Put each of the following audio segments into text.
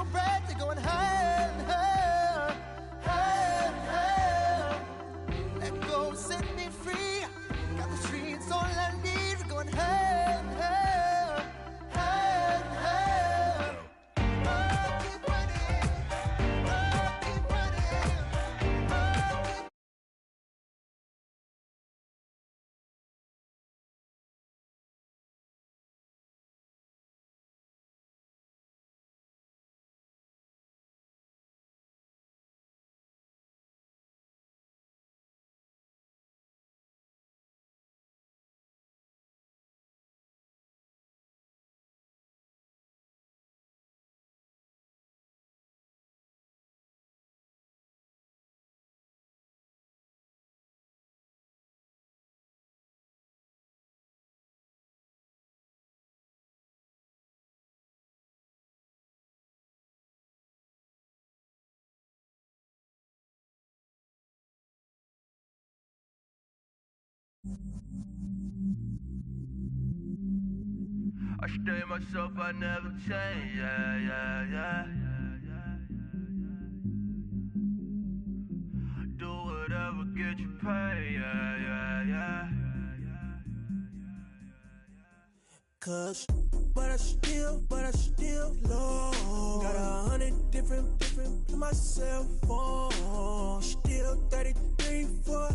your breath, you're going higher, higher, higher, higher. Let go, set me free. Got the streets all I need. We're going higher, higher, higher, higher. Oh, keep running. Oh, keep running. Oh, keep I stay myself, I never change, yeah, yeah, yeah. Do whatever, get you paid, yeah, yeah, yeah. Cause, but I still low. Got 100 different to my cell phone. Still 33 for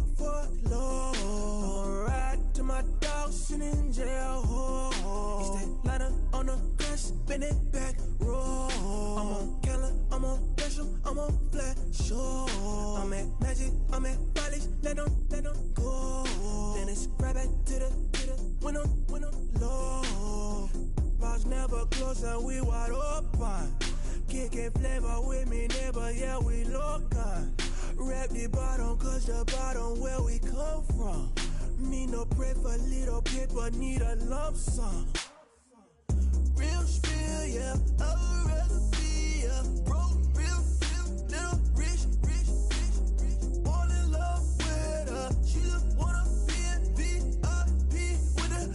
low. I'ma ride to my dog sitting in jail. He's that liner on the grass, spin it back, roll. I'm on Keller, I'm on Gresham, I'm on Flat Shore. I'm at Magic, I'm at Raleigh, let them go. Then it's right back to the when I'm low. Bars never close and we wide open. Kicking flavor with me, neighbor, yeah, we local. Rap the bottom, cause the bottom where we come from. Me no pray for little paper, need a lump sum. Real spill, yeah, I would rather be a broke, real, little rich. All in love with her, she just wanna be in VIP with her.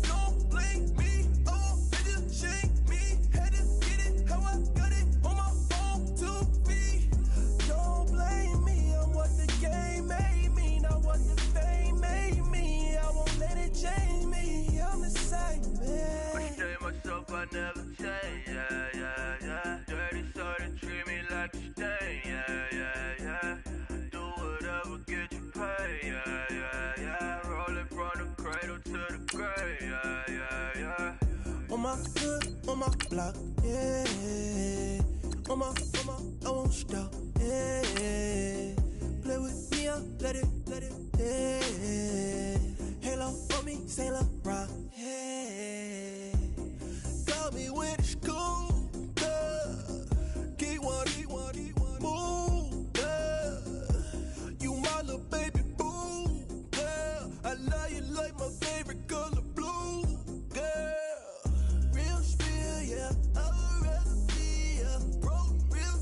Don't blame me, oh, they just shame me. Had to get it, how I got it, on my phone to be. Don't blame me, I'm what the game made me, not what the fame made me. I won't let it change me, I'm the same man. I stay myself, I never change, yeah, yeah, yeah. Dirty sorta treat me like a stain, yeah, yeah, yeah. Do whatever, get you paid, yeah, yeah, yeah. Rolling from the cradle to the grave, yeah, yeah, yeah. On my hood, on my block, yeah. On my, I won't stop, yeah. Play with me, I let it, yeah. Halo on me, Saint Laurent, yeah. Got me with the school, keep one, move, you my little baby boo, girl. I love you like my favorite color blue, girl. Real spill, yeah, I would rather be a broke, real,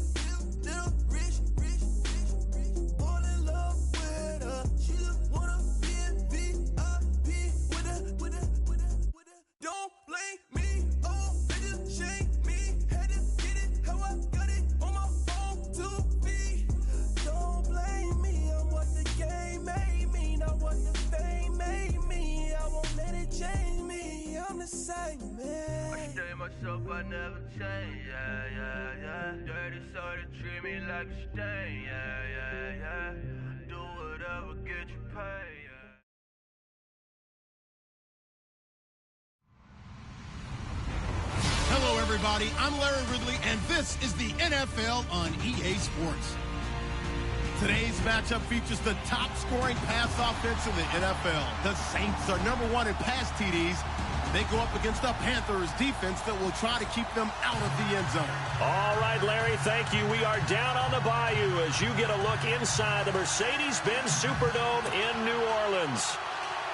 little rich. All in love with her, she just wanna be in VIP with her. Don't blame me, oh, they just shame me. Had to get it, how I got it, on my phone to be. Don't blame me, I'm what the game made me, not what the fame made me. I won't let it change me, I'm the same I man. stay myself, I never change, yeah, yeah, yeah. Dirty sorta treat me like a stain, yeah, yeah, yeah. Do whatever, get you paid, yeah. Hello, everybody. I'm Larry Ridley, and this is the NFL on EA Sports. Today's matchup features the top-scoring pass offense in the NFL. The Saints are #1 in pass TDs. They go up against the Panthers defense that will try to keep them out of the end zone. All right, Larry, thank you. We are down on the bayou as you get a look inside the Mercedes-Benz Superdome in New Orleans.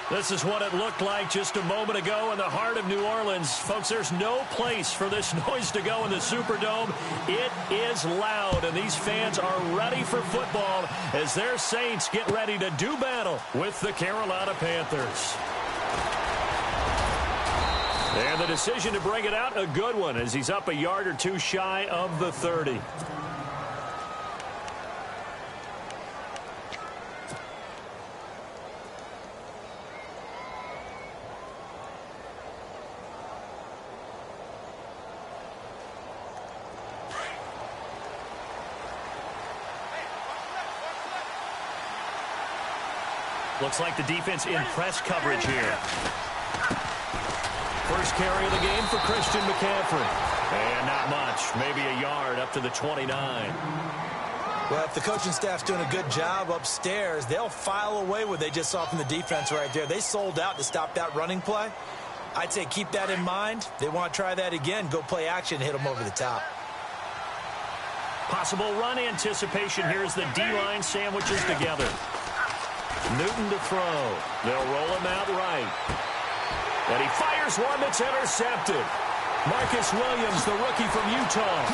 This is what it looked like just a moment ago in the heart of New Orleans. Folks, there's no place for this noise to go in the Superdome. It is loud, and these fans are ready for football as their Saints get ready to do battle with the Carolina Panthers. And the decision to bring it out, a good one, as he's up a yard or two shy of the 30. Looks like the defense in press coverage here. First carry of the game for Christian McCaffrey. And not much, maybe a yard up to the 29. Well, if the coaching staff's doing a good job upstairs, they'll file away what they just saw from the defense right there. They sold out to stop that running play. I'd say keep that in mind. They want to try that again. Go play action, hit them over the top. Possible run anticipation. Here's the D-line sandwiches together. Newton to throw. They'll roll him out right. And he fires one that's intercepted. Marcus Williams, the rookie from Utah.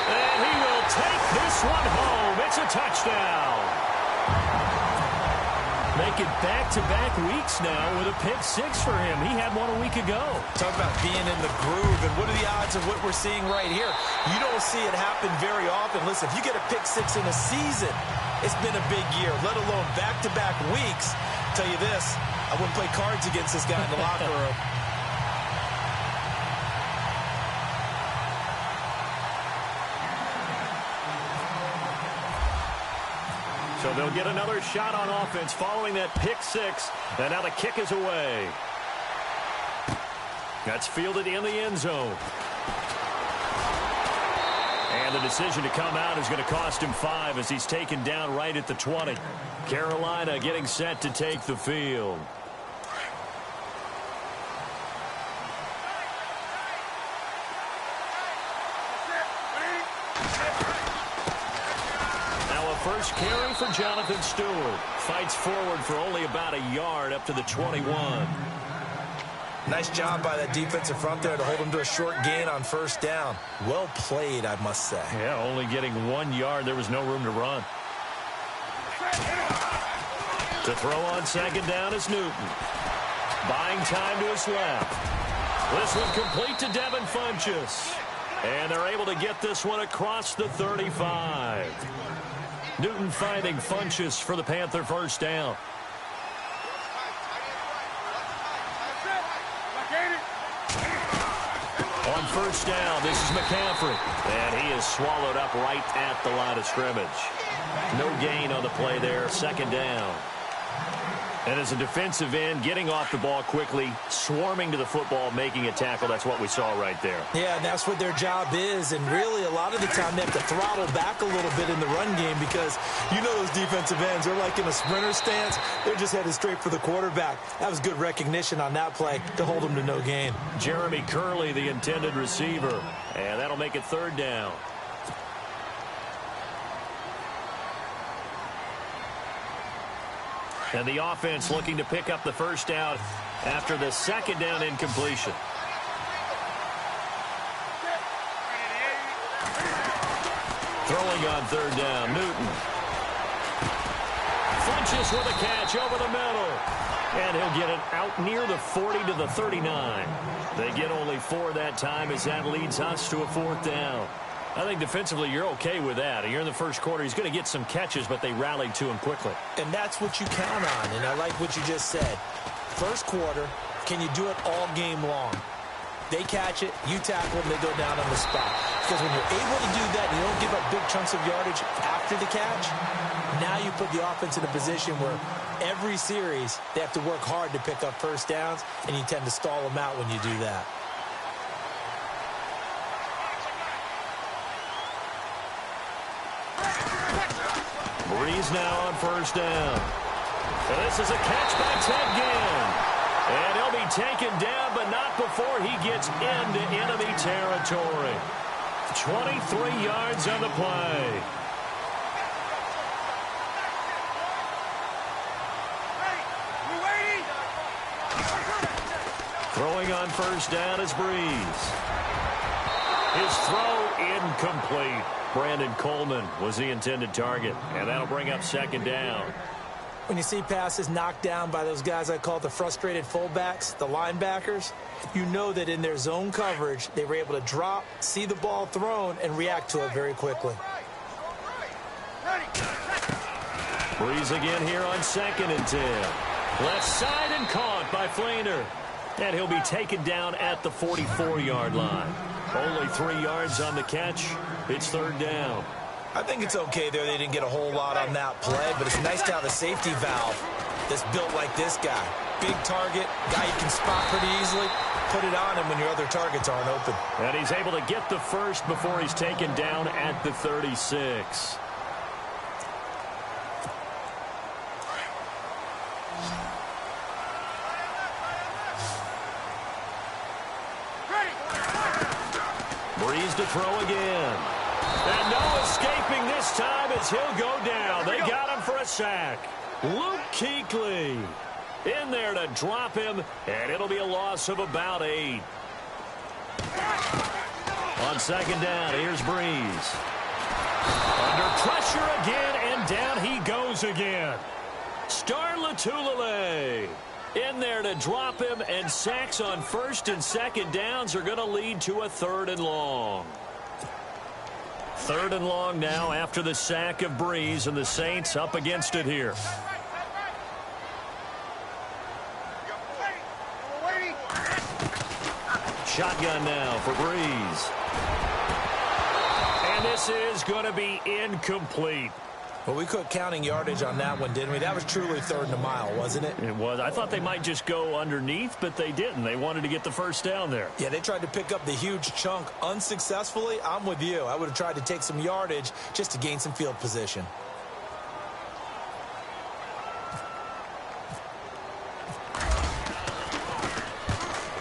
And he will take this one home. It's a touchdown. Make it back-to-back weeks now with a pick six for him. He had one a week ago. Talk about being in the groove, and what are the odds of what we're seeing right here? You don't see it happen very often. Listen, if you get a pick six in a season, it's been a big year, let alone back-to-back weeks. I'll tell you this, I wouldn't play cards against this guy in the locker room. So they'll get another shot on offense following that pick six. And now the kick is away. That's fielded in the end zone. And the decision to come out is going to cost him 5 as he's taken down right at the 20. Carolina getting set to take the field. First carry for Jonathan Stewart. Fights forward for only about a yard up to the 21. Nice job by that defensive front there to hold him to a short gain on first down. Well played, I must say. Yeah, only getting 1 yard. There was no room to run. To throw on second down is Newton. Buying time to his left. This one complete to Devin Funchess. And they're able to get this one across the 35. Newton finding Funchess for the Panther first down. On first down, this is McCaffrey. And he is swallowed up right at the line of scrimmage. No gain on the play there, second down. And as a defensive end, getting off the ball quickly, swarming to the football, making a tackle, that's what we saw right there. Yeah, and that's what their job is. And really, a lot of the time, they have to throttle back a little bit in the run game because you know those defensive ends, they're like in a sprinter stance. They're just headed straight for the quarterback. That was good recognition on that play to hold them to no gain. Jeremy Curley, the intended receiver. And that'll make it third down. And the offense looking to pick up the first down after the second down incompletion. Throwing on third down, Newton. Funchess with a catch over the middle. And he'll get it out near the 40 to the 39. They get only 4 that time as that leads us to a fourth down. I think defensively you're okay with that. You're in the first quarter. He's going to get some catches, but they rallied to him quickly. And that's what you count on, and I like what you just said. First quarter, can you do it all game long? They catch it, you tackle them, they go down on the spot. Because when you're able to do that and you don't give up big chunks of yardage after the catch, now you put the offense in a position where every series they have to work hard to pick up first downs, and you tend to stall them out when you do that. Breeze now on first down. And this is a catch by Ted Ginn. And he'll be taken down, but not before he gets into enemy territory. 23 yards on the play. Throwing on first down is Breeze. His throw incomplete. Brandon Coleman was the intended target, and that'll bring up second down. When you see passes knocked down by those guys I call the frustrated fullbacks, the linebackers, you know that in their zone coverage, they were able to drop, see the ball thrown, and react to it very quickly. Breeze again here on 2nd and 10. Left side and caught by Flainer. And he'll be taken down at the 44-yard line. Only 3 yards on the catch. It's 3rd down. I think it's okay there. They didn't get a whole lot on that play, but it's nice to have a safety valve that's built like this guy. Big target, guy you can spot pretty easily. Put it on him when your other targets aren't open. And he's able to get the first before he's taken down at the 36. Breeze to throw again. And no escaping this time as he'll go down. They got him for a sack. Luke Kuechly in there to drop him, and it'll be a loss of about 8. On 2nd down, here's Breeze. Under pressure again, and down he goes again. Star Lotulelei in there to drop him, and sacks on 1st and 2nd downs are going to lead to a 3rd and long. 3rd and long now after the sack of Breeze, and the Saints up against it here. Shotgun now for Breeze. And this is going to be incomplete. Well, we quit counting yardage on that one, didn't we? That was truly 3rd and a mile, wasn't it? It was. I thought they might just go underneath, but they didn't. They wanted to get the first down there. Yeah, they tried to pick up the huge chunk unsuccessfully. I'm with you. I would have tried to take some yardage just to gain some field position.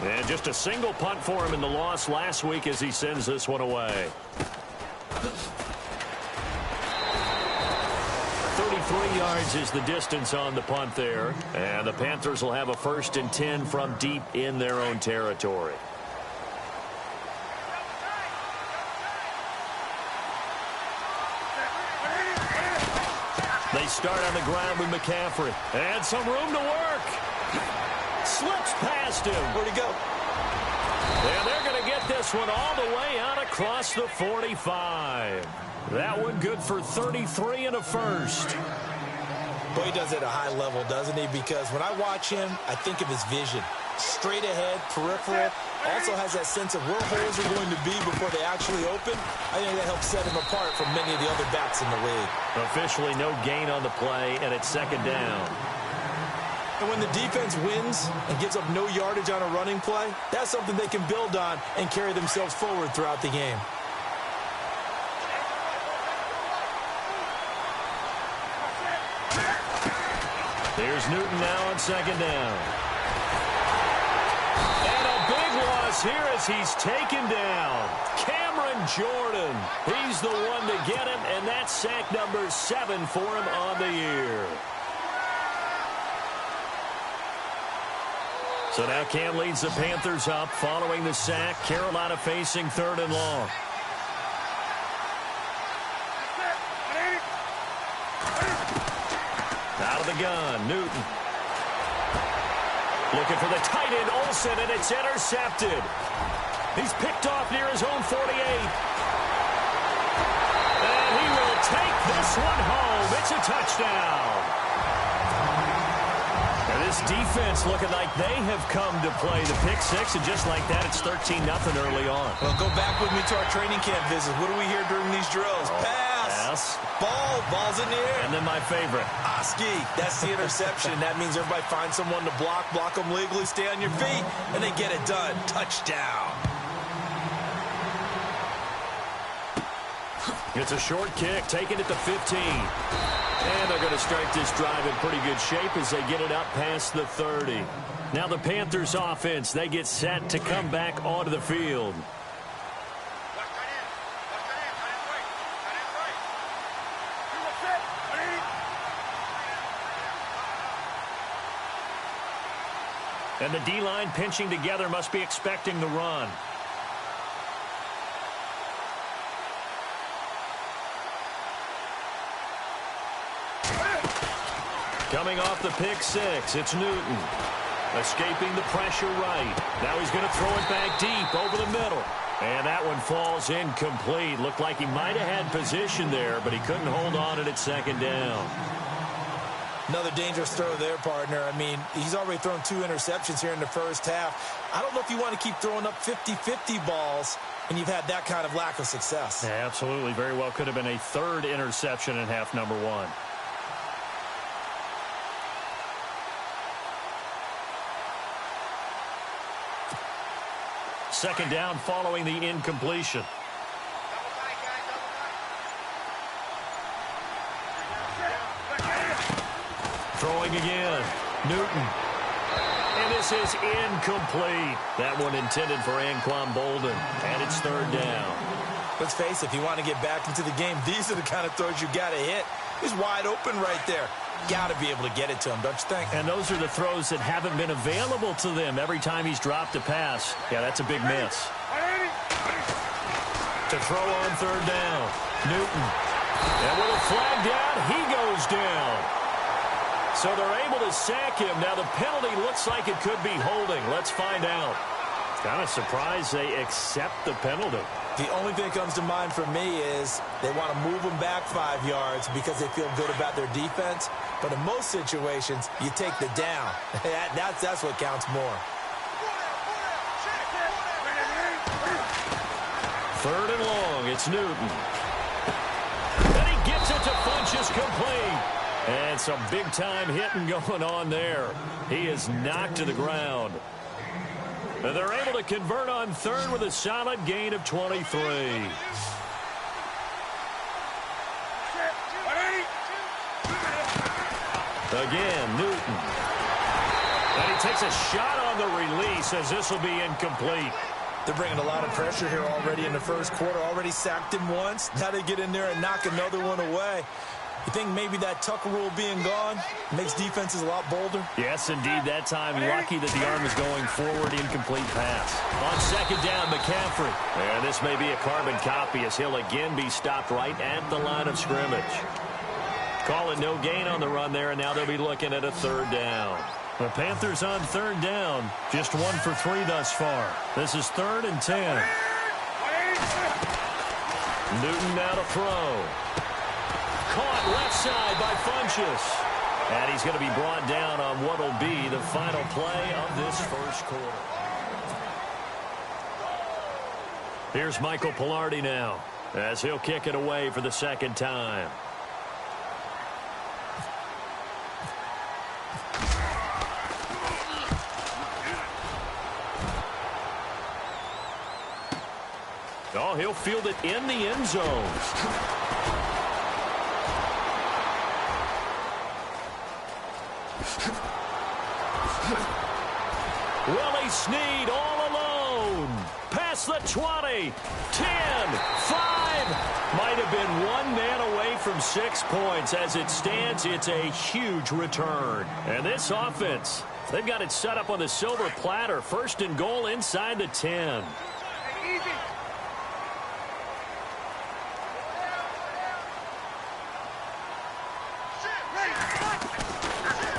And just a single punt for him in the loss last week as he sends this one away. 33 yards is the distance on the punt there. And the Panthers will have a 1st and 10 from deep in their own territory. They start on the ground with McCaffrey. And some room to work. Slips past him. Where'd he go? And they're going to get this one all the way out across the 45. That one good for 33 and a first. Boy, he does it at a high level, doesn't he? Because when I watch him, I think of his vision. Straight ahead, peripheral. Also has that sense of where holes are going to be before they actually open. I think that helps set him apart from many of the other backs in the league. Officially no gain on the play, and it's 2nd down. And when the defense wins and gives up no yardage on a running play, that's something they can build on and carry themselves forward throughout the game. There's Newton now on 2nd down. And a big loss here as he's taken down. Cameron Jordan. He's the one to get him, and that's sack number 7 for him on the year. So now Cam leads the Panthers up following the sack. Carolina facing 3rd and long. Out of the gun, Newton. Looking for the tight end, Olsen, and it's intercepted. He's picked off near his own 48. And he will take this one home. It's a touchdown. And this defense looking like they have come to play the pick six, and just like that, it's 13-0 early on. Well, go back with me to our training camp visit. What do we hear during these drills? Pass. Ball's in the air. And then my favorite. Oski. That's the interception. That means everybody finds someone to block them legally, stay on your feet, and they get it done. Touchdown. It's a short kick, taking it to 15. And they're going to start this drive in pretty good shape as they get it up past the 30. Now the Panthers offense, they get set to come back onto the field. And the D-line pinching together must be expecting the run. Coming off the pick six, it's Newton. Escaping the pressure right. Now he's going to throw it back deep over the middle. And that one falls incomplete. Looked like he might have had position there, but he couldn't hold on it at second down. Another dangerous throw there, partner. I mean, he's already thrown 2 interceptions here in the first half. I don't know if you want to keep throwing up 50-50 balls when you've had that kind of lack of success. Yeah, absolutely. Very well could have been a 3rd interception in half number 1. Second down following the incompletion. Throwing again. Newton. And this is incomplete. That one intended for Anquan Bolden. And it's 3rd down. Let's face it, if you want to get back into the game, these are the kind of throws you got to hit. He's wide open right there. Got to be able to get it to him, don't you think? And those are the throws that haven't been available to them every time he's dropped a pass. Yeah, that's a big miss. To throw on 3rd down. Newton. And with a flag down, he goes down. So they're able to sack him. Now the penalty looks like it could be holding. Let's find out. Kind of surprised they accept the penalty. The only thing that comes to mind for me is they want to move them back 5 yards because they feel good about their defense. But in most situations, you take the down. That's what counts more. 3rd and long. It's Newton. And he gets it to Funchess complete. And some big-time hitting going on there. He is knocked to the ground. And they're able to convert on 3rd with a solid gain of 23. Again, Newton. And he takes a shot on the release as this will be incomplete. They're bringing a lot of pressure here already in the first quarter. Already sacked him once. Now they get in there and knock another one away. You think maybe that Tucker rule being gone makes defenses a lot bolder? Yes, indeed. That time, lucky that the arm is going forward. Incomplete pass. On 2nd down, McCaffrey. And this may be a carbon copy as he'll again be stopped right at the line of scrimmage. Calling no gain on the run there, and now they'll be looking at a 3rd down. The Panthers on 3rd down. Just 1 for 3 thus far. This is 3rd and 10. Newton now to throw. Caught left side by Funchess. And he's going to be brought down on what will be the final play of this first quarter. Here's Michael Pilardi now as he'll kick it away for the 2nd time. Oh, he'll field it in the end zone. Willie Snead all alone. Past the 20, 10, 5. Might have been 1 man away from 6 points. As it stands, it's a huge return. And this offense, they've got it set up on the silver platter. 1st and goal inside the 10.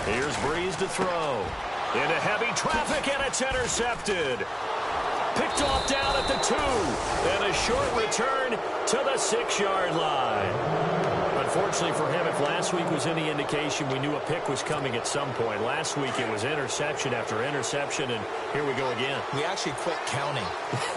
Here's Breeze to throw. Into heavy traffic, and it's intercepted. Picked off down at the 2. And a short return to the 6-yard line. Unfortunately for him, if last week was any indication, we knew a pick was coming at some point. Last week it was interception after interception, and here we go again. We actually quit counting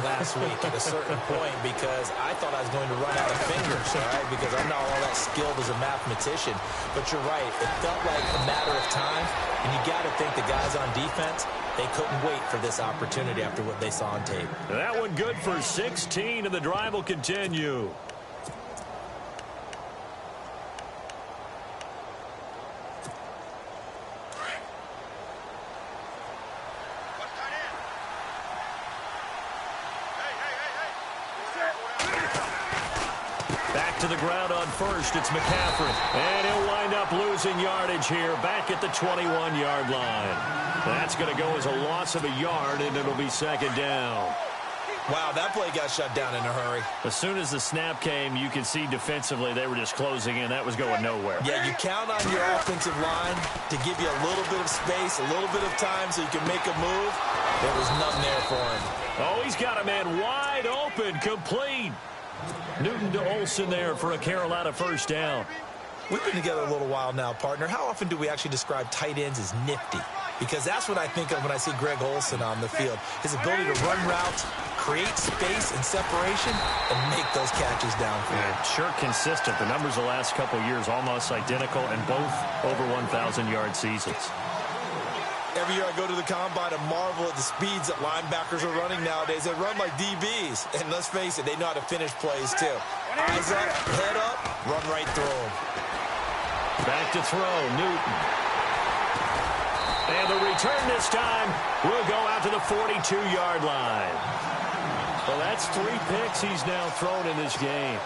last week at a certain point because I thought I was going to run out of fingers, all right, because I'm not all that skilled as a mathematician. But you're right. It felt like a matter of time, and you got to think the guys on defense, they couldn't wait for this opportunity after what they saw on tape. That one good for 16, and the drive will continue. To the ground on 1st, it's McCaffrey. And he'll wind up losing yardage here back at the 21-yard line. That's going to go as a loss of a yard, and it'll be 2nd down. Wow, that play got shut down in a hurry. As soon as the snap came, you could see defensively they were just closing in. That was going nowhere. Yeah, you count on your offensive line to give you a little bit of space, a little bit of time so you can make a move. There was nothing there for him. Oh, he's got a man wide open, complete. Newton to Olsen there for a Carolina first down. We've been together a little while now, partner. How often do we actually describe tight ends as nifty? Because that's what I think of when I see Greg Olsen on the field. His ability to run routes, create space and separation, and make those catches downfield. Yeah, sure consistent. The numbers the last couple of years almost identical, and both over 1,000-yard seasons. Every year I go to the combine and marvel at the speeds that linebackers are running nowadays. They run like DBs. And let's face it, they know how to finish plays too. Eyes up, head up, run right through them. Back to throw, Newton. And the return this time will go out to the 42-yard line. Well, that's 3 picks he's now thrown in this game.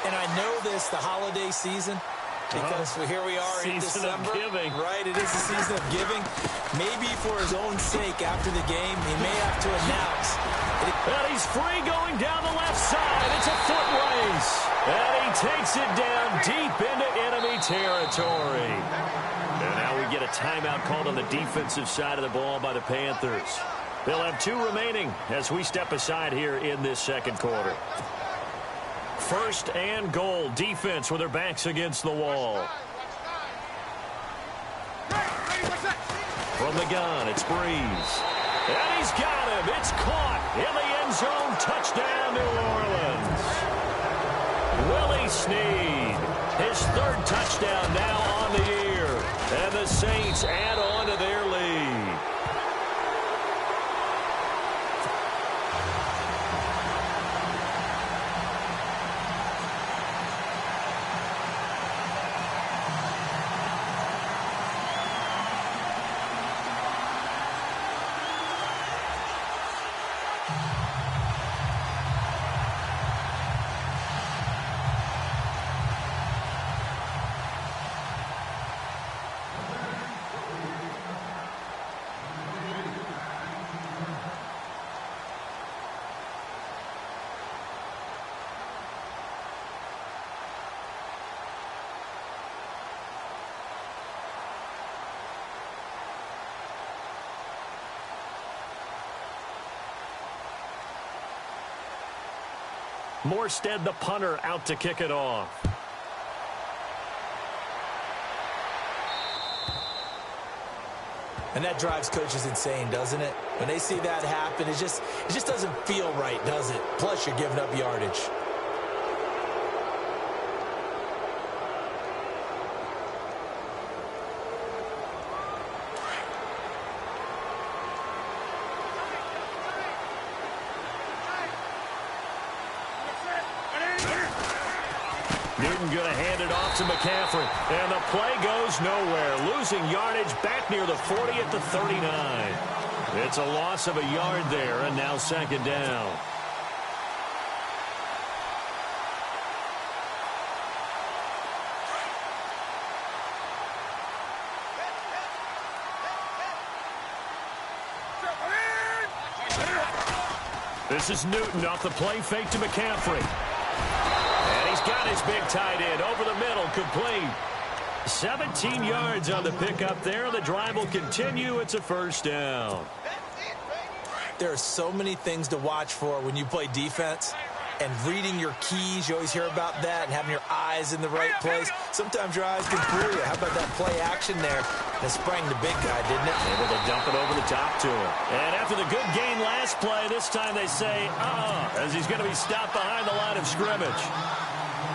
And I know this, the holiday season, because here we are in December. Season of giving. Right, it is the season of giving. Maybe for his own sake after the game, he may have to announce. And he's free going down the left side. It's a foot race. And he takes it down deep into enemy territory. And now we get a timeout called on the defensive side of the ball by the Panthers. They'll have 2 remaining as we step aside here in this second quarter. First and goal, defense with their backs against the wall. From the gun, it's Breeze. And he's got him. It's caught in the end zone. Touchdown, New Orleans. Willie Snead, his 3rd touchdown now on the year. And the Saints add on to their lead. Morstead, the punter, out to kick it off. And that drives coaches insane, doesn't it? When they see that happen, it just doesn't feel right, does it? Plus, you're giving up yardage. Newton going to hand it off to McCaffrey. And the play goes nowhere. Losing yardage back near the 40 at the 39. It's a loss of a yard there, and now second down. This is Newton off the play fake to McCaffrey. And he's got his big tight end over the middle, complete. 17 yards on the pickup there. The drive will continue. It's a first down. There are so many things to watch for when you play defense. And reading your keys, you always hear about that, and having your eyes in the right place. Sometimes your eyes can fool you. How about that play action there? That sprang the big guy, didn't it? Able to dump it over the top to him. And after the good gain last play, this time they say, as he's going to be stopped behind the line of scrimmage.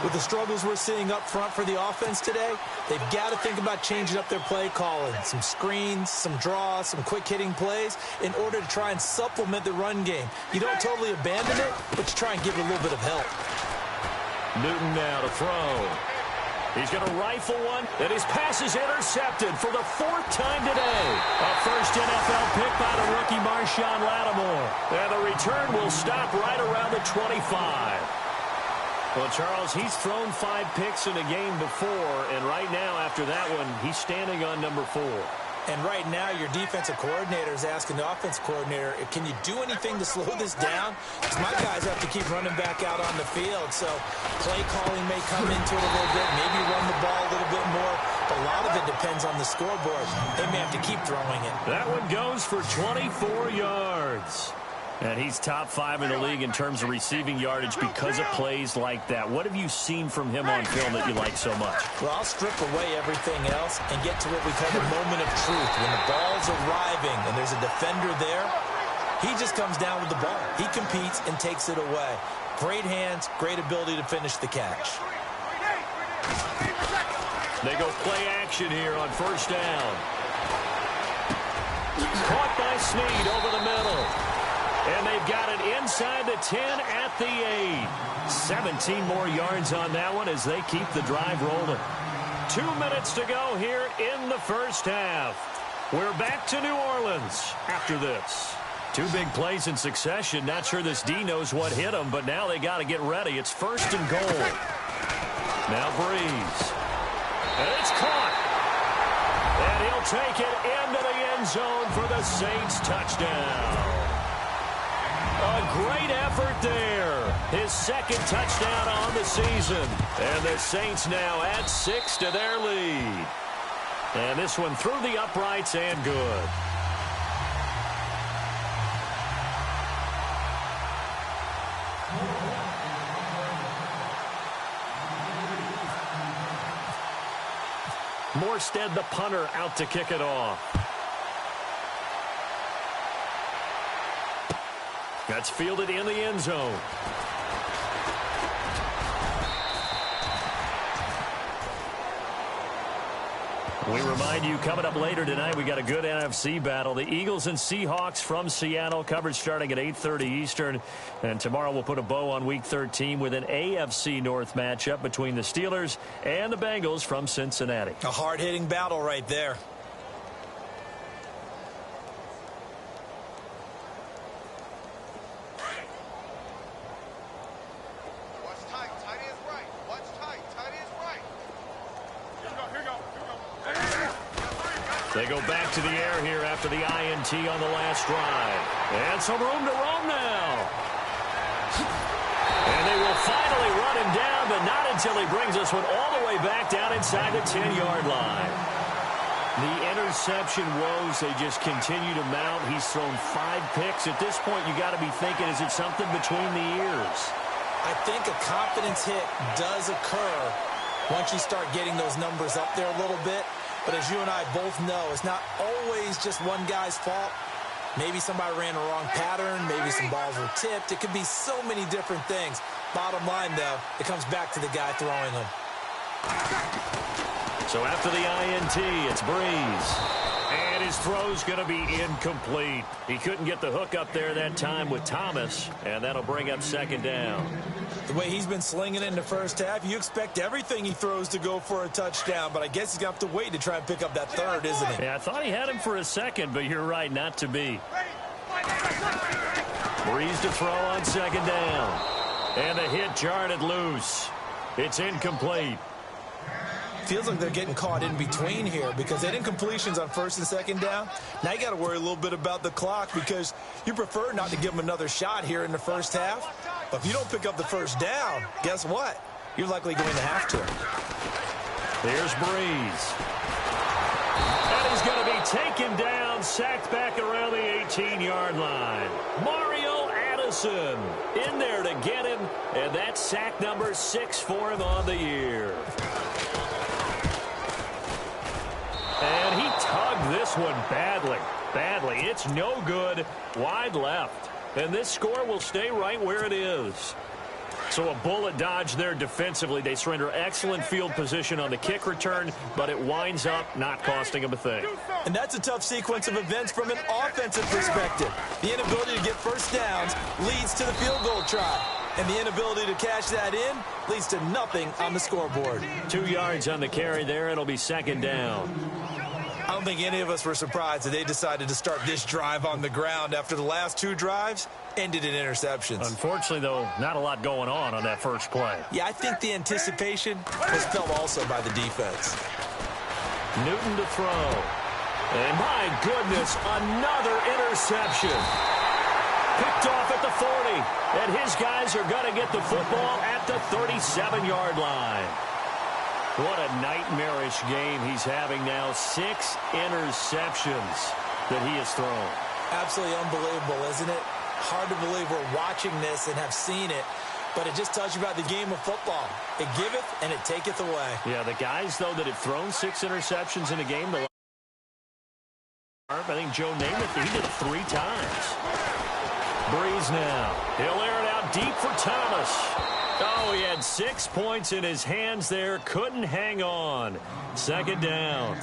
With the struggles we're seeing up front for the offense today, they've got to think about changing up their play calling. Some screens, some draws, some quick-hitting plays in order to try and supplement the run game. You don't totally abandon it, but you try and give it a little bit of help. Newton now to throw. He's going to rifle one, and his pass is intercepted for the 4th time today. A first NFL pick by the rookie Marshawn Lattimore. And the return will stop right around the 25. Well, Charles, he's thrown 5 picks in a game before, and right now after that one, he's standing on number 4. And right now, your defensive coordinator is asking the offensive coordinator, can you do anything to slow this down? Because my guys have to keep running back out on the field. So play calling may come into it a little bit, maybe run the ball a little bit more. But a lot of it depends on the scoreboard. They may have to keep throwing it. That one goes for 24 yards. And he's top 5 in the league in terms of receiving yardage because of plays like that. What have you seen from him on film that you like so much? Well, I'll strip away everything else and get to what we call the moment of truth. When the ball's arriving and there's a defender there, he just comes down with the ball. He competes and takes it away. Great hands, great ability to finish the catch. They go play action here on first down. Caught by Snead over the middle. And they've got it inside the 10 at the 8. 17 more yards on that one as they keep the drive rolling. 2 minutes to go here in the first half. We're back to New Orleans after this. 2 big plays in succession. Not sure this D knows what hit them, but now they got to get ready. It's first and goal. Now Breeze. And it's caught. And he'll take it into the end zone for the Saints touchdown. A great effort there. His second touchdown on the season. And the Saints now add 6 to their lead. And this one through the uprights and good. Morstead, the punter, out to kick it off. That's fielded in the end zone. We remind you, coming up later tonight, we got a good NFC battle. The Eagles and Seahawks from Seattle, coverage starting at 8:30 Eastern. And tomorrow we'll put a bow on Week 13 with an AFC North matchup between the Steelers and the Bengals from Cincinnati. A hard-hitting battle right there. They go back to the air here after the INT on the last drive. And some room to roam now. And they will finally run him down, but not until he brings this one all the way back down inside the 10-yard line. The interception woes, they just continue to mount. He's thrown 5 picks. At this point, you got to be thinking, is it something between the ears? I think a confidence hit does occur once you start getting those numbers up there a little bit. But as you and I both know, it's not always just one guy's fault. Maybe somebody ran a wrong pattern. Maybe some balls were tipped. It could be so many different things. Bottom line, though, it comes back to the guy throwing them. So after the INT, it's Breeze. And his throw's going to be incomplete. He couldn't get the hook up there that time with Thomas, and that'll bring up second down. The way he's been slinging it in the first half, you expect everything he throws to go for a touchdown, but I guess he's going to have to wait to try and pick up that third, isn't he? Yeah, I thought he had him for a second, but you're right, not to be. Breeze to throw on second down. And the hit jarred it loose. It's incomplete. Feels like they're getting caught in between here because they did incompletions on first and second down. Now you got to worry a little bit about the clock because you prefer not to give them another shot here in the first half. But if you don't pick up the first down, guess what? You're likely going to have to. Here's Breeze. And he's going to be taken down, sacked back around the 18-yard line. Mario Addison in there to get him, and that's sack number 6 for him on the year. And he tugged this one badly. It's no good. Wide left. And this score will stay right where it is. So a bullet dodge there defensively. They surrender excellent field position on the kick return, but it winds up not costing them a thing. And that's a tough sequence of events from an offensive perspective. The inability to get first downs leads to the field goal try. And the inability to cash that in leads to nothing on the scoreboard. 2 yards on the carry there. It'll be second down. I don't think any of us were surprised that they decided to start this drive on the ground after the last 2 drives ended in interceptions. Unfortunately, though, not a lot going on that first play. Yeah, I think the anticipation was felt also by the defense. Newton to throw. And my goodness, another interception. Picked off at the 40. And his guys are going to get the football at the 37-yard line. What a nightmarish game he's having now. 6 interceptions that he has thrown. Absolutely unbelievable, isn't it? Hard to believe we're watching this and have seen it. But it just tells you about the game of football. It giveth and it taketh away. Yeah, the guys, though, that have thrown 6 interceptions in a game, I think Joe Namath, he did it 3 times. Breeze now. He'll air it out deep for Thomas. Oh, he had 6 points in his hands there. Couldn't hang on. 2nd down.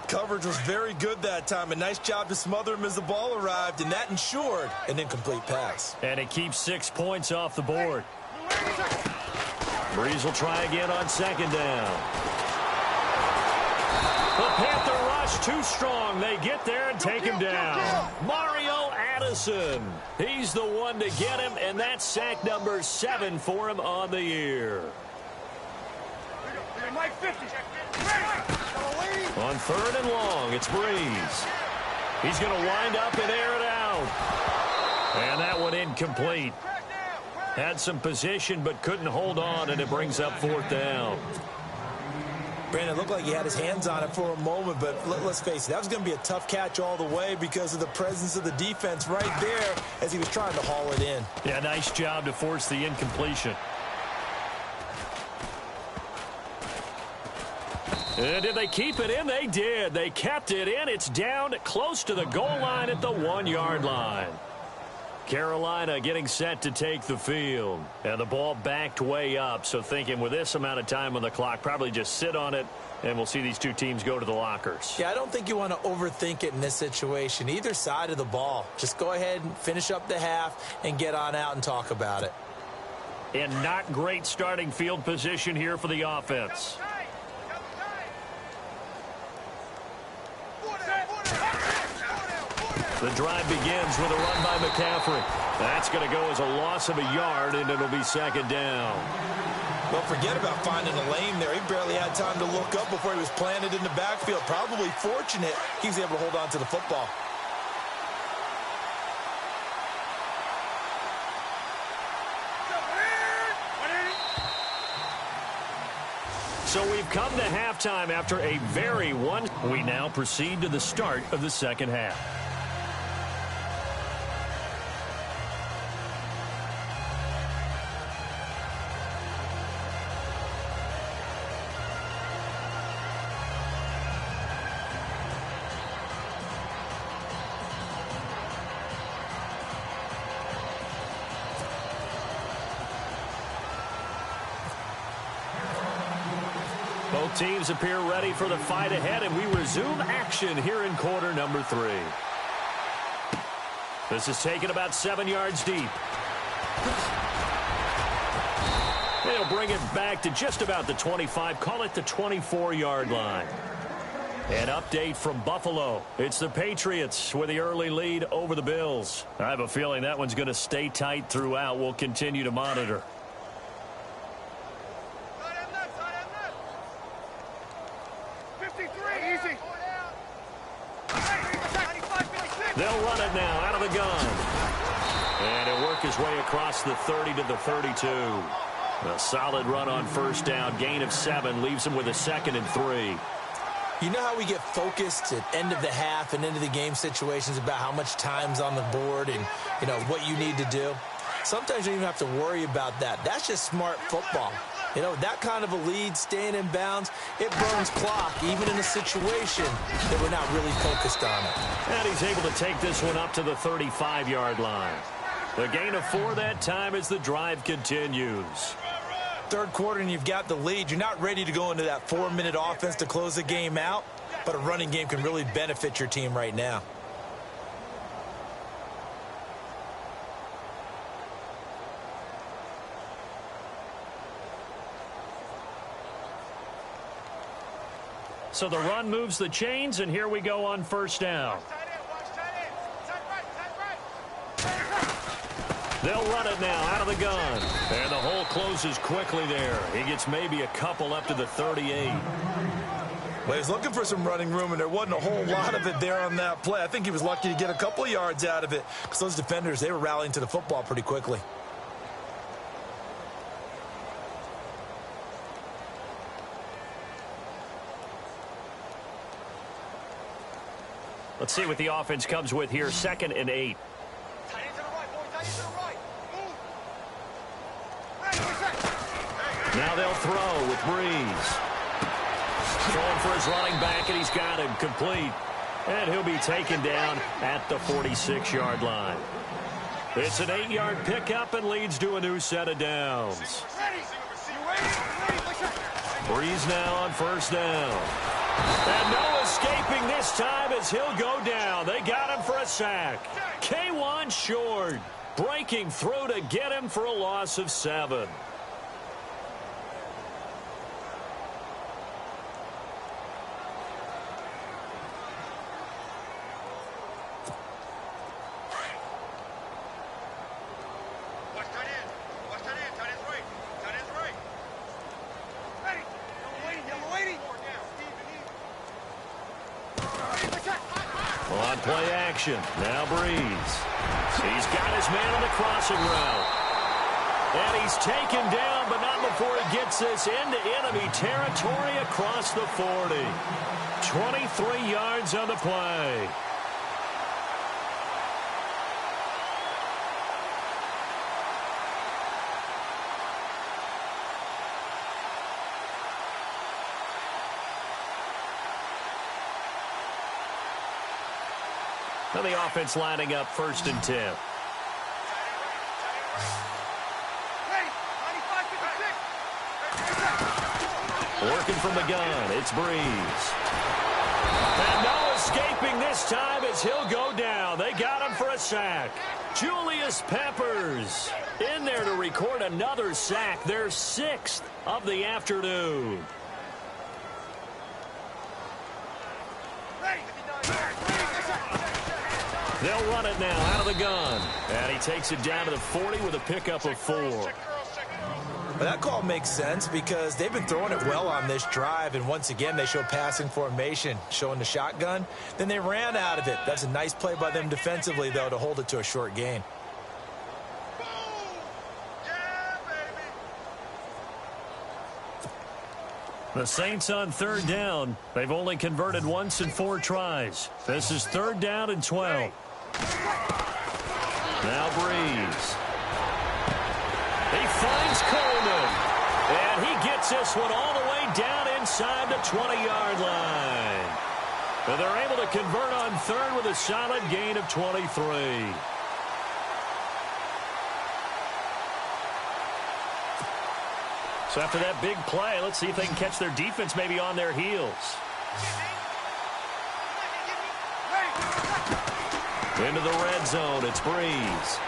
Coverage was very good that time. A nice job to smother him as the ball arrived, and that ensured an incomplete pass. And it keeps 6 points off the board. Breeze will try again on 2nd down. The Panther rush too strong. They get there and take him down. Mario Addison. He's the one to get him, and that's sack number 7 for him on the year. On 3rd and long, it's Breeze. He's going to wind up and air it out. And that one incomplete. Had some position but couldn't hold on, and it brings up 4th down. Brandon, it looked like he had his hands on it for a moment, but let's face it, that was going to be a tough catch all the way because of the presence of the defense right there as he was trying to haul it in. Yeah, nice job to force the incompletion. Did they keep it in? They did. They kept it in. It's down close to the goal line at the 1-yard line. Carolina getting set to take the field. And the ball backed way up, so thinking with this amount of time on the clock, probably just sit on it, and we'll see these two teams go to the lockers. Yeah, I don't think you want to overthink it in this situation. Either side of the ball. Just go ahead and finish up the half and get on out and talk about it. And not great starting field position here for the offense. The drive begins with a run by McCaffrey. That's going to go as a loss of a yard, and it'll be 2nd down. Well, forget about finding a lane there. He barely had time to look up before he was planted in the backfield. Probably fortunate he was able to hold on to the football. So we've come to halftime after a very one. We now proceed to the start of the 2nd half. Both teams appear ready for the fight ahead, and we resume action here in quarter number 3. This is taken about 7 yards deep. They'll bring it back to just about the 25, call it the 24-yard line. An update from Buffalo. It's the Patriots with the early lead over the Bills. I have a feeling that one's going to stay tight throughout. We'll continue to monitor. They'll run it now out of the gun. And he'll work his way across the 30 to the 32. A solid run on 1st down. Gain of 7 leaves him with a 2nd and 3. You know how we get focused at end of the half and into the game situations about how much time's on the board and, you know, what you need to do? Sometimes you don't even have to worry about that. That's just smart football. You know, that kind of a lead, staying in bounds, it burns clock, even in a situation that we're not really focused on it. And he's able to take this one up to the 35-yard line. The gain of 4 that time as the drive continues. 3rd quarter and you've got the lead. You're not ready to go into that 4-minute offense to close the game out, but a running game can really benefit your team right now. So the run moves the chains, and here we go on 1st down. They'll run it now out of the gun. And the hole closes quickly there. He gets maybe a couple up to the 38. Well, he was looking for some running room, and there wasn't a whole lot of it there on that play. I think he was lucky to get a couple of yards out of it because those defenders, they were rallying to the football pretty quickly. Let's see what the offense comes with here. 2nd and 8. Now they'll throw with Breeze. Throwing for his running back, and he's got him complete. And he'll be taken down at the 46-yard line. It's an 8-yard pickup and leads to a new set of downs. Breeze now on 1st down. And no escaping this time as he'll go down. They got him for a sack. K1 short, breaking through to get him for a loss of 7. On play action, now Breeze. He's got his man on the crossing route. And he's taken down, but not before he gets this into enemy territory across the 40. 23 yards on the play. Now the offense lining up 1st and 10. Working from the gun, it's Breeze. And no escaping this time as he'll go down. They got him for a sack. Julius Peppers in there to record another sack, their 6th of the afternoon. They'll run it now out of the gun. And he takes it down to the 40 with a pickup of 4. But that call makes sense because they've been throwing it well on this drive. And once again, they show passing formation, showing the shotgun. Then they ran out of it. That's a nice play by them defensively, though, to hold it to a short gain. The Saints on 3rd down. They've only converted once in 4 tries. This is 3rd down and 12. Now Breeze. He finds Coleman. And he gets this one all the way down inside the 20-yard line. And they're able to convert on 3rd with a solid gain of 23. So after that big play, let's see if they can catch their defense maybe on their heels. Into the red zone, it's Breeze.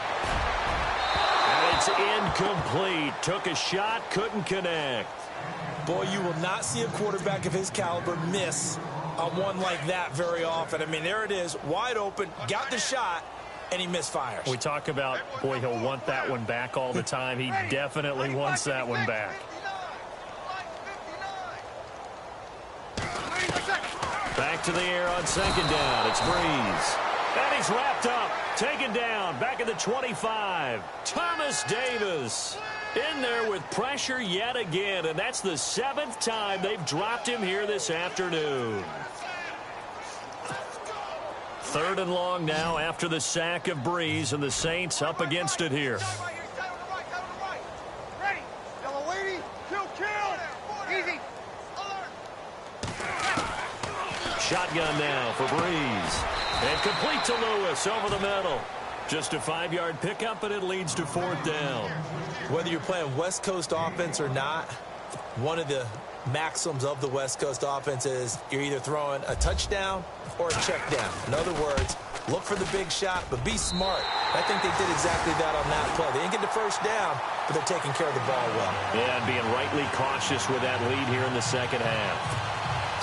And it's incomplete. Took a shot, couldn't connect. Boy, you will not see a quarterback of his caliber miss on one like that very often. I mean, there it is, wide open, got the shot, and he misfires. We talk about, boy, he'll want that one back all the time. He definitely wants that one back. Back to the air on 2nd down. It's Breeze. And he's wrapped up. Taken down. Back at the 25. Thomas Davis in there with pressure yet again. And that's the 7th time they've dropped him here this afternoon. 3rd and long now after the sack of Breeze, and the Saints up against it here. Shotgun now for Breeze. And complete to Lewis over the middle. Just a 5-yard pickup, and it leads to 4th down. Whether you're playing West Coast offense or not, one of the maxims of the West Coast offense is you're either throwing a touchdown or a check down. In other words, look for the big shot, but be smart. I think they did exactly that on that play. They didn't get the 1st down, but they're taking care of the ball well. Yeah, and being rightly cautious with that lead here in the 2nd half.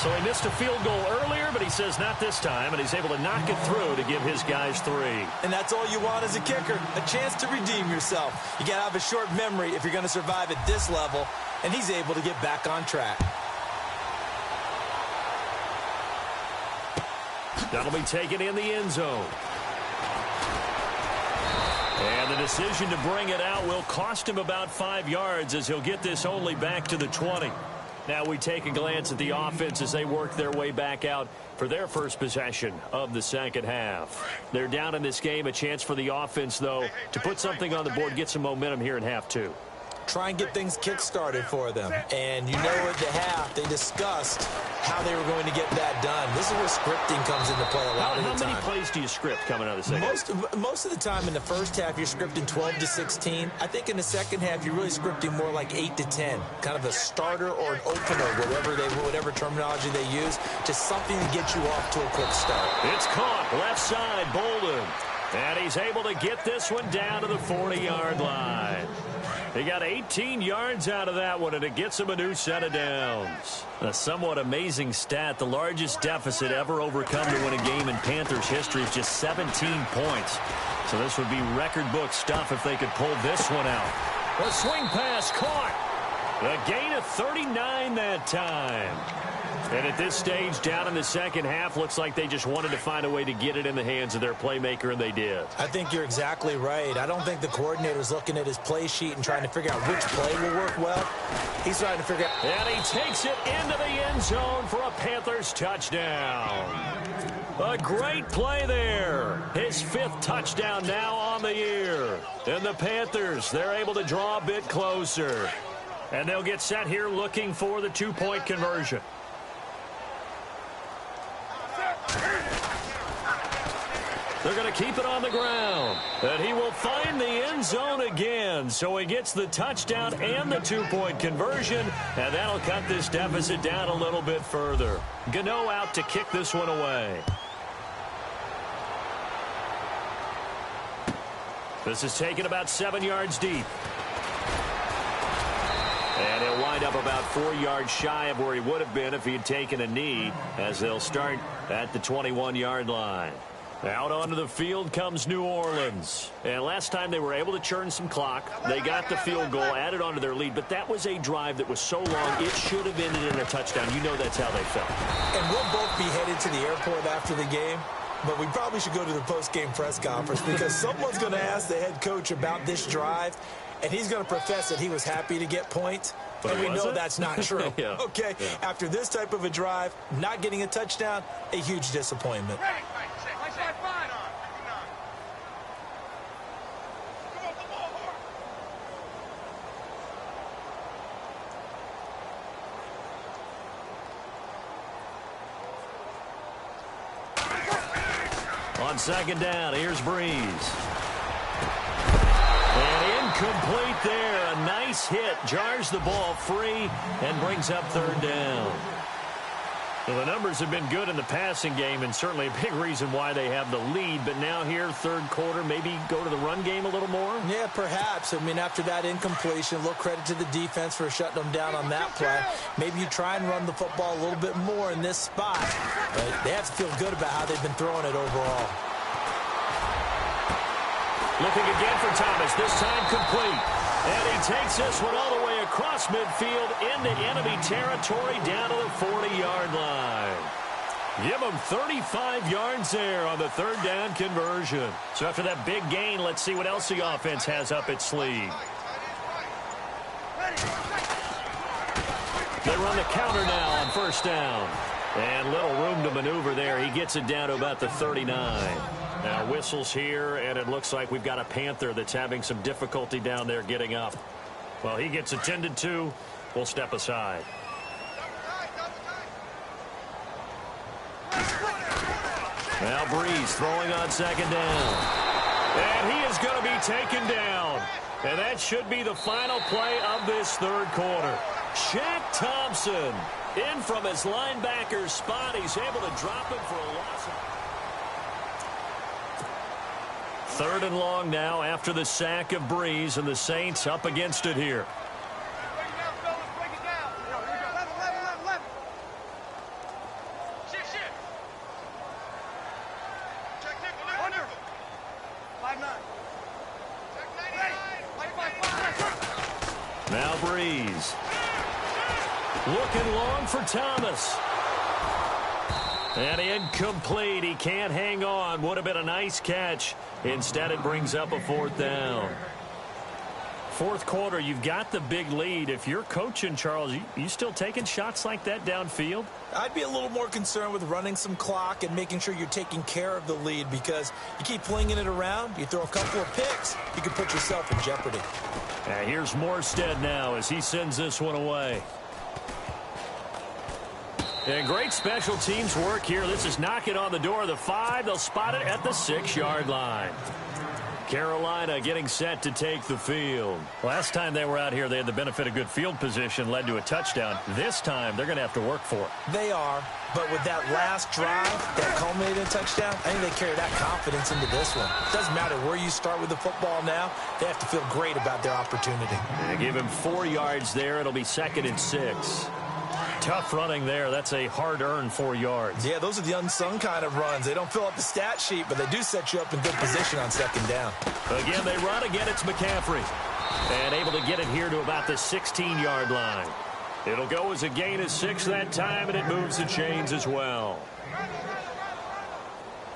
So he missed a field goal earlier, but he says not this time, and he's able to knock it through to give his guys 3. And that's all you want as a kicker, a chance to redeem yourself. You got to have a short memory if you're going to survive at this level, and he's able to get back on track. That'll be taken in the end zone. And the decision to bring it out will cost him about 5 yards as he'll get this only back to the 20. Now we take a glance at the offense as they work their way back out for their first possession of the second half. They're down in this game. A chance for the offense, though, to put something on the board, get some momentum here in half two. Try and get things kick-started for them. And you know at the half, they discussed how they were going to get that done. This is where scripting comes into play a lot of the time. How many plays do you script coming out of the second half? Most of the time in the first half, you're scripting 12 to 16. I think in the second half, you're really scripting more like 8 to 10. Kind of a starter or an opener, whatever terminology they use. Just something to get you off to a quick start. It's caught left side, Bolden. And he's able to get this one down to the 40-yard line. He got 18 yards out of that one, and it gets him a new set of downs. A somewhat amazing stat. The largest deficit ever overcome to win a game in Panthers history is just 17 points. So this would be record book stuff if they could pull this one out. The swing pass caught. A gain of 39 that time. And at this stage, down in the second half, looks like they just wanted to find a way to get it in the hands of their playmaker, and they did. I think you're exactly right. I don't think the coordinator's looking at his play sheet and trying to figure out which play will work well. He's trying to figure out. And he takes it into the end zone for a Panthers touchdown. A great play there. His 5th touchdown now on the year. And the Panthers, they're able to draw a bit closer. And they'll get set here looking for the 2-point conversion. They're going to keep it on the ground. And he will find the end zone again. So he gets the touchdown and the 2-point conversion. And that'll cut this deficit down a little bit further. Gano out to kick this one away. This is taken about 7 yards deep. And he'll wind up about 4 yards shy of where he would have been if he had taken a knee, as they'll start at the 21-yard line. Out onto the field comes New Orleans. And last time they were able to churn some clock. They got the field goal, added onto their lead. But that was a drive that was so long, it should have ended in a touchdown. You know that's how they felt. And we'll both be headed to the airport after the game. But we probably should go to the post-game press conference because someone's going to ask the head coach about this drive. And he's going to profess that he was happy to get points. But and we know that's not true. Yeah. Okay, yeah. After this type of a drive, not getting a touchdown, a huge disappointment. On second down, here's Breeze. And incomplete there. A nice hit. Jars the ball free and brings up third down. Well, the numbers have been good in the passing game and certainly a big reason why they have the lead. But now here, third quarter, maybe go to the run game a little more? Yeah, perhaps. I mean, after that incompletion, a little credit to the defense for shutting them down on that play. Maybe you try and run the football a little bit more in this spot. But they have to feel good about how they've been throwing it overall. Looking again for Thomas, this time complete. And he takes this one all the way across midfield into enemy territory down to the 40-yard line. Give him 35 yards there on the third down conversion. So after that big gain, let's see what else the offense has up its sleeve. They run the counter now on first down. And little room to maneuver there. He gets it down to about the 39. Now whistles here, and it looks like we've got a Panther that's having some difficulty down there getting up. Well, he gets attended to. We'll step aside. Now Breeze throwing on second down. And he is going to be taken down. And that should be the final play of this third quarter. Shaq Thompson in from his linebacker spot. He's able to drop him for a loss. Third and long now after the sack of Breeze, and the Saints up against it here. Now Breeze. Looking long for Thomas. And incomplete. He can't hang on. Would have been a nice catch. Instead, it brings up a 4th down. Fourth quarter, you've got the big lead. If you're coaching, Charles, you still taking shots like that downfield? I'd be a little more concerned with running some clock and making sure you're taking care of the lead, because you keep flinging it around, you throw a couple of picks, you can put yourself in jeopardy. And here's Morstead now as he sends this one away. And great special teams work here. This is knocking on the door of the 5. They'll spot it at the 6-yard line. Carolina getting set to take the field. Last time they were out here, they had the benefit of good field position, led to a touchdown. This time, they're going to have to work for it. They are, but with that last drive that culminated in a touchdown, I think they carry that confidence into this one. It doesn't matter where you start with the football now. They have to feel great about their opportunity. They give him 4 yards there. It'll be 2nd and 6. Tough running there. That's a hard-earned 4 yards. Yeah, those are the unsung kind of runs. They don't fill up the stat sheet, but they do set you up in good position on 2nd down. Again, they run. Again, it's McCaffrey. And able to get it here to about the 16-yard line. It'll go as a gain of 6 that time, and it moves the chains as well.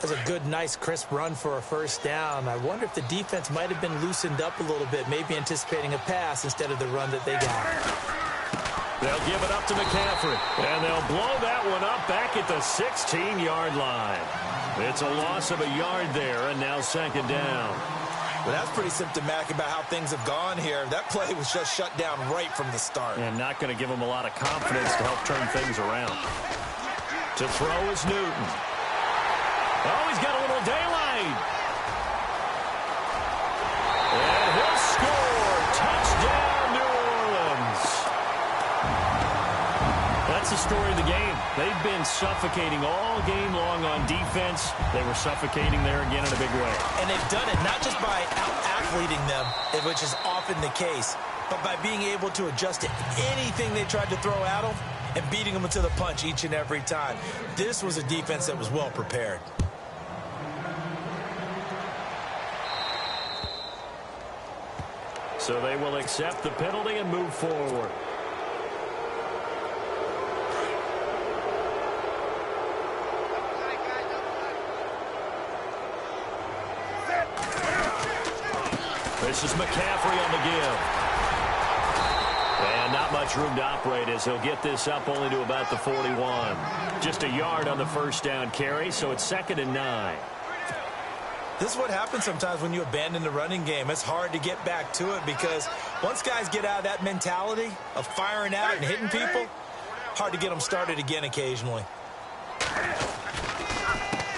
That's a good, nice, crisp run for a 1st down. I wonder if the defense might have been loosened up a little bit, maybe anticipating a pass instead of the run that they got. They'll give it up to McCaffrey, and they'll blow that one up back at the 16-yard line. It's a loss of a yard there, and now 2nd down. Well, that's pretty symptomatic about how things have gone here. That play was just shut down right from the start. And not going to give them a lot of confidence to help turn things around. To throw is Newton. Oh, he's got a little daylight. And he'll score. Touchdown, New Orleans. That's the story of the game. They've been suffocating all game long on defense. They were suffocating there again in a big way. And they've done it not just by out-athleting them, which is often the case, but by being able to adjust to anything they tried to throw at them and beating them to the punch each and every time. This was a defense that was well prepared. So they will accept the penalty and move forward. This is McCaffrey on the give. And not much room to operate as he'll get this up only to about the 41. Just a yard on the 1st down carry, so it's 2nd and 9. This is what happens sometimes when you abandon the running game. It's hard to get back to it because once guys get out of that mentality of firing out and hitting people, hard to get them started again occasionally.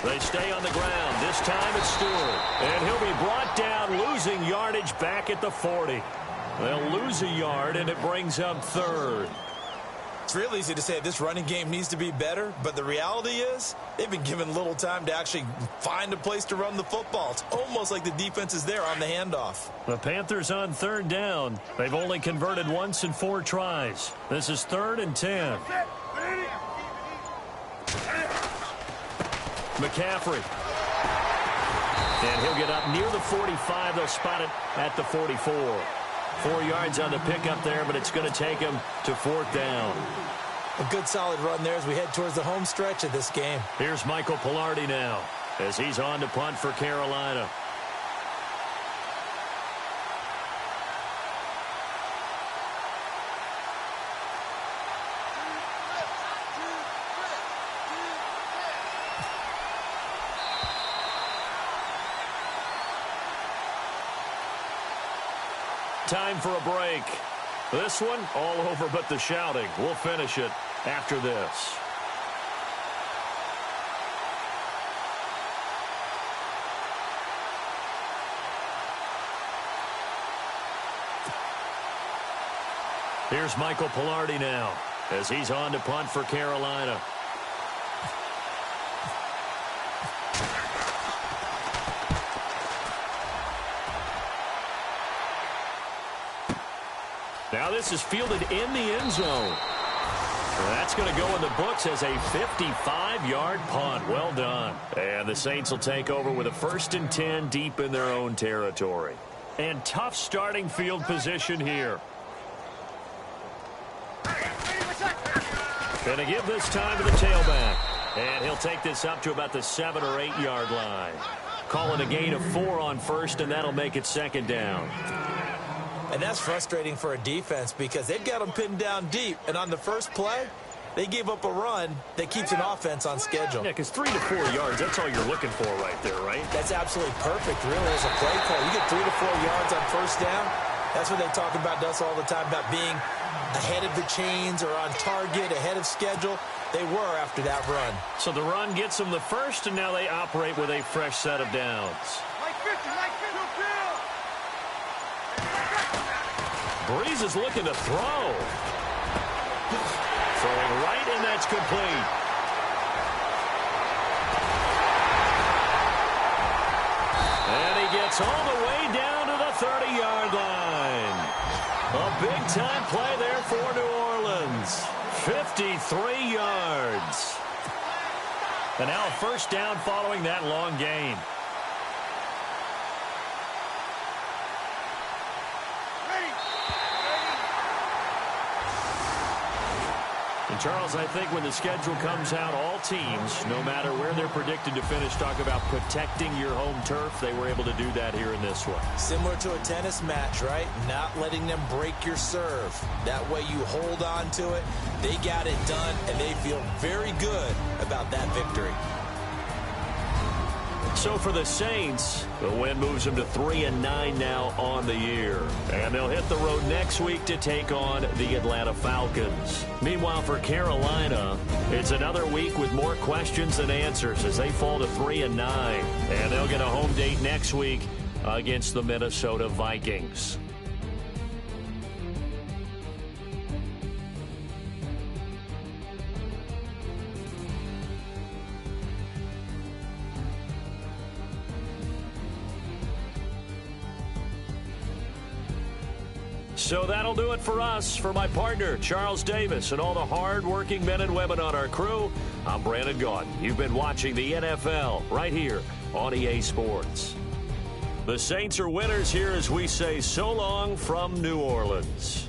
They stay on the ground. This time it's Stewart. And he'll be brought down, losing yardage back at the 40. They'll lose a yard, and it brings up 3rd. It's real easy to say this running game needs to be better, but the reality is they've been given little time to actually find a place to run the football. It's almost like the defense is there on the handoff. The Panthers on 3rd down. They've only converted once in 4 tries. This is 3rd and 10. McCaffrey. And he'll get up near the 45. They'll spot it at the 44. 4 yards on the pickup there, but it's going to take him to 4th down. A good solid run there as we head towards the home stretch of this game. Here's Michael Pilardi now as he's on to punt for Carolina. Time for a break. This one all over but the shouting. We'll finish it after this. Here's Michael Pilardi now as he's on to punt for Carolina. Now this is fielded in the end zone. That's going to go in the books as a 55-yard punt. Well done. And the Saints will take over with a 1st and 10 deep in their own territory. And tough starting field position here. Going to give this time to the tailback. And he'll take this up to about the 7 or 8 yard line. Calling a gain of 4 on first, and that'll make it second down. And that's frustrating for a defense because they've got them pinned down deep. And on the first play, they gave up a run that keeps an offense on schedule. Yeah, because 3 to 4 yards, that's all you're looking for right there, right? That's absolutely perfect, really, as a play call. You get 3 to 4 yards on first down. That's what they talk about us all the time, about being ahead of the chains or on target, ahead of schedule. They were after that run. So the run gets them the first, and now they operate with a fresh set of downs. Breeze is looking to throw. Throwing right, and that's complete. And he gets all the way down to the 30-yard line. A big-time play there for New Orleans. 53 yards. And now a first down following that long gain. And Charles, I think when the schedule comes out, all teams, no matter where they're predicted to finish, talk about protecting your home turf. They were able to do that here in this one. Similar to a tennis match, right? Not letting them break your serve. That way you hold on to it. They got it done, and they feel very good about that victory. So for the Saints, the win moves them to 3-9 now on the year. And they'll hit the road next week to take on the Atlanta Falcons. Meanwhile, for Carolina, it's another week with more questions than answers as they fall to 3-9. And they'll get a home date next week against the Minnesota Vikings. So that'll do it for us. For my partner, Charles Davis, and all the hard-working men and women on our crew, I'm Brandon Gaudin. You've been watching the NFL right here on EA Sports. The Saints are winners here as we say so long from New Orleans.